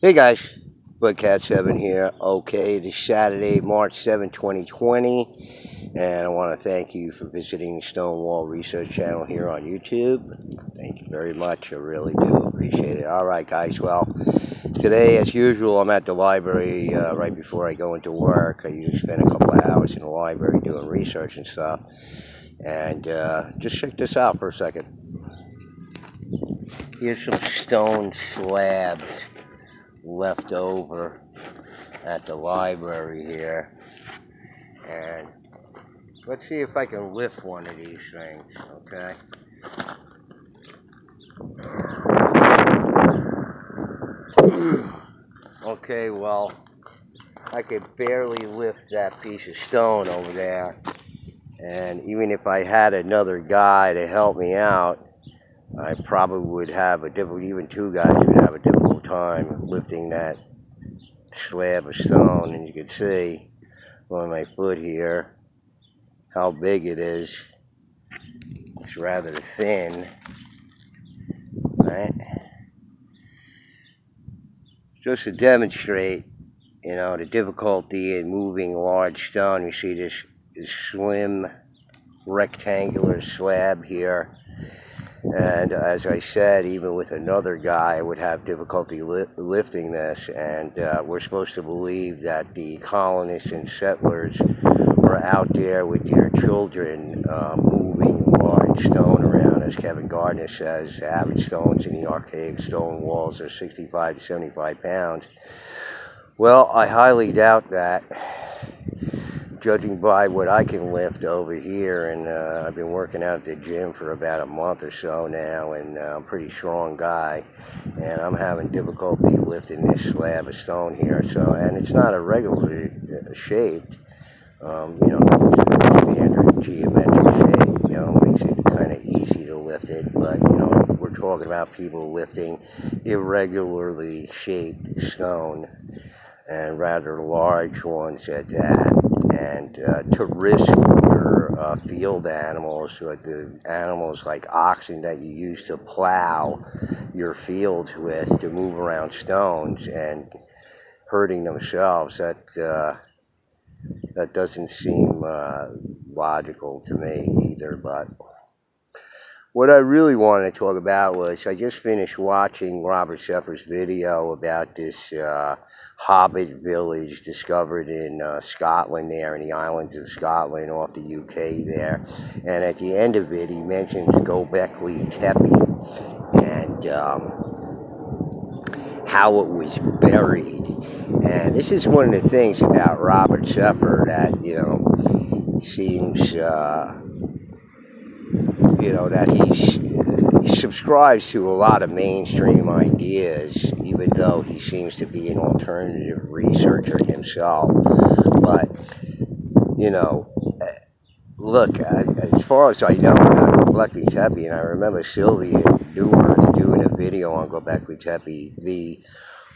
Hey guys, Cat7 here. Okay, it is Saturday, March 7th, 2020, and I want to thank you for visiting Stonewall Research Channel here on YouTube. Thank you very much. I really do appreciate it. Alright guys, well, today as usual I'm at the library right before I go into work. I usually spend a couple of hours in the library doing research and stuff. And just check this out for a second. Here's some stone slabs left over at the library here, and let's see if I can lift one of these things. Okay, well, I could barely lift that piece of stone over there, and even if I had another guy to help me out, I probably would have a difficult, even two guys would have a difficult time lifting that slab of stone. And you can see on my foot here how big it is. It's rather thin, right? Just to demonstrate, the difficulty in moving large stone. You see this slim rectangular slab here. And as I said, even with another guy, I would have difficulty lifting this. And we're supposed to believe that the colonists and settlers were out there with their children moving large stone around. As Kevin Gardner says, the average stones in the archaic stone walls are 65 to 75 pounds. Well, I highly doubt that, judging by what I can lift over here. And I've been working out at the gym for about a month or so now, and I'm a pretty strong guy, and I'm having difficulty lifting this slab of stone here. So, and it's not a regularly shaped, standard geometric shape, makes it kind of easy to lift it. But, we're talking about people lifting irregularly shaped stone, and rather large ones at that. And to risk your field animals, or the animals like oxen that you use to plow your fields with, to move around stones and hurting themselves, that doesn't seem logical to me either. But what I really wanted to talk about was, I just finished watching Robert Seffer's video about this hobbit village discovered in Scotland there, in the islands of Scotland off the UK there. And at the end of it, he mentions Gobekli Tepe and how it was buried. And this is one of the things about Robert Seffer that, seems... that he subscribes to a lot of mainstream ideas, even though he seems to be an alternative researcher himself. But, look, as far as I know about Gobekli Tepe, and I remember Sylvia Neworth doing a video on Gobekli Tepe, the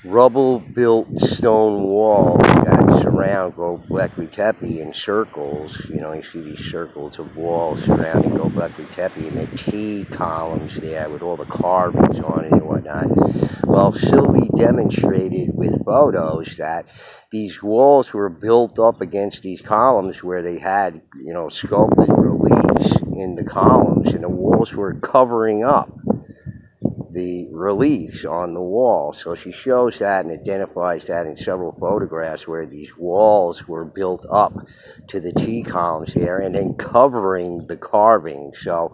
rubble-built stone walls that surround Gobekli Tepe in circles. You see these circles of walls surrounding Gobekli Tepe, and the T columns there with all the carvings on it and whatnot. Well, Sylvie demonstrated with photos that these walls were built up against these columns where they had, sculpted reliefs in the columns, and the walls were covering up the reliefs on the wall. So she shows that and identifies that in several photographs where these walls were built up to the T columns there and then covering the carving. So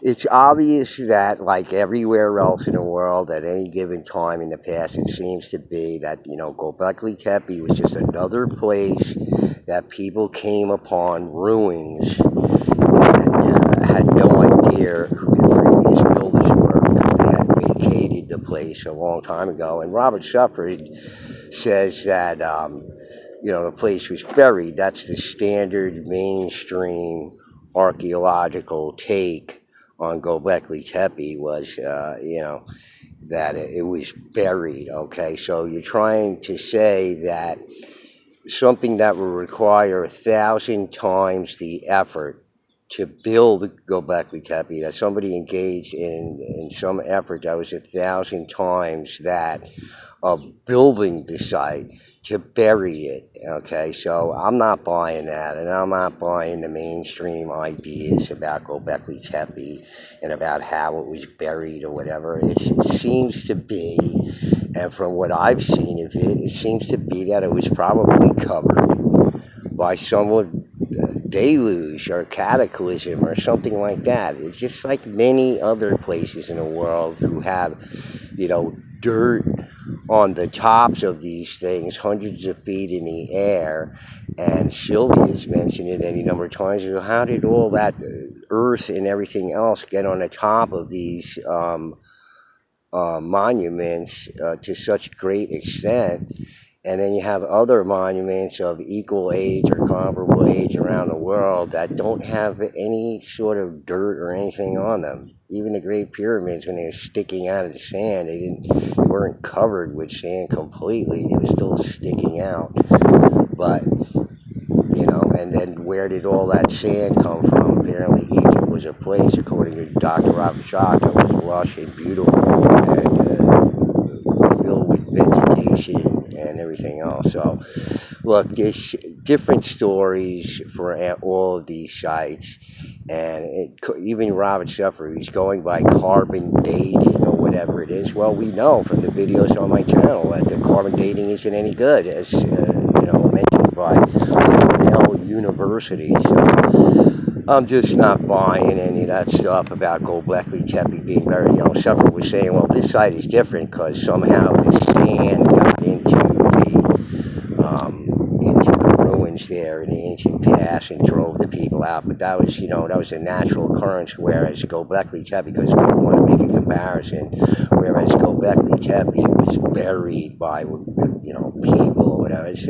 it's obvious that, like everywhere else in the world at any given time in the past, it seems to be that, Gobekli Tepe was just another place that people came upon ruins and had no idea who the previous builders were. They had vacated the place a long time ago. And Robert Seffer says that, the place was buried. That's the standard mainstream archaeological take on Gobekli Tepe, was, that it was buried. Okay, so you're trying to say that something that would require 1,000 times the effort to build Gobekli Tepe, that somebody engaged in some effort that was 1,000 times that of building the site to bury it. Okay, so I'm not buying that, and I'm not buying the mainstream ideas about Gobekli Tepe and about how it was buried or whatever. It seems to be, and from what I've seen of it, it seems to be that it was probably covered by some deluge or cataclysm or something like that. It's just like many other places in the world who have, dirt on the tops of these things, hundreds of feet in the air. And Sylvia's mentioned it any number of times. How did all that earth and everything else get on the top of these monuments to such great extent? And then you have other monuments of equal age or comparable age around the world that don't have any sort of dirt or anything on them. Even the Great Pyramids, when they were sticking out of the sand, they weren't covered with sand completely. They were still sticking out. But, and then where did all that sand come from? Apparently Egypt was a place, according to Dr. Robert Schoch, that was lush and beautiful and filled with vegetation and everything else. So, look, there's different stories for all of these sites, and even Robert Suffer, he's going by carbon dating or whatever it is. Well, we know from the videos on my channel that the carbon dating isn't any good, as mentioned by Cornell University. So I'm just not buying any of that stuff about Gobekli Tepe being buried. Suffer was saying, well, this site is different because somehow the sand got into the ruins there in the ancient past and drove the people out. But that was, that was a natural occurrence, whereas Gobekli Tepe, because we want to make a comparison, whereas Gobekli Tepe was buried by, people or whatever. It's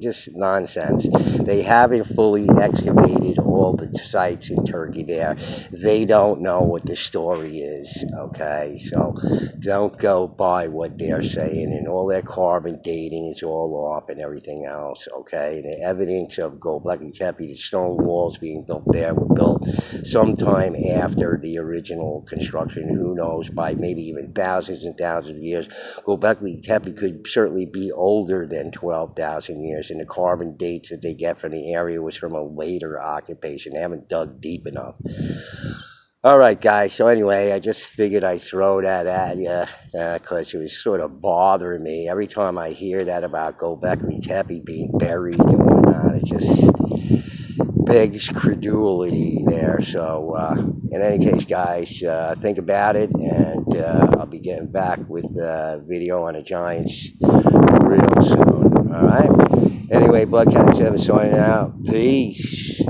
just nonsense. They haven't fully excavated all the sites in Turkey there. They don't know what the story is, okay? So don't go by what they're saying, and all their carbon dating is all off and everything else, okay? And the evidence of Gobekli Tepe, the stone walls being built there were built sometime after the original construction. Who knows, by maybe even thousands and thousands of years. Gobekli Tepe could certainly be older than 12,000 years, and the carbon dates that they get from the area was from a later occupation. They haven't dug deep enough. All right, guys, so anyway, I just figured I'd throw that at you because it was sort of bothering me. Every time I hear that about Gobekli Tepe being buried and whatnot, it just begs credulity there. So in any case, guys, think about it, and I'll be getting back with a video on the Giants real soon. All right? Anyway, Bloodcat 7 signing out. Peace.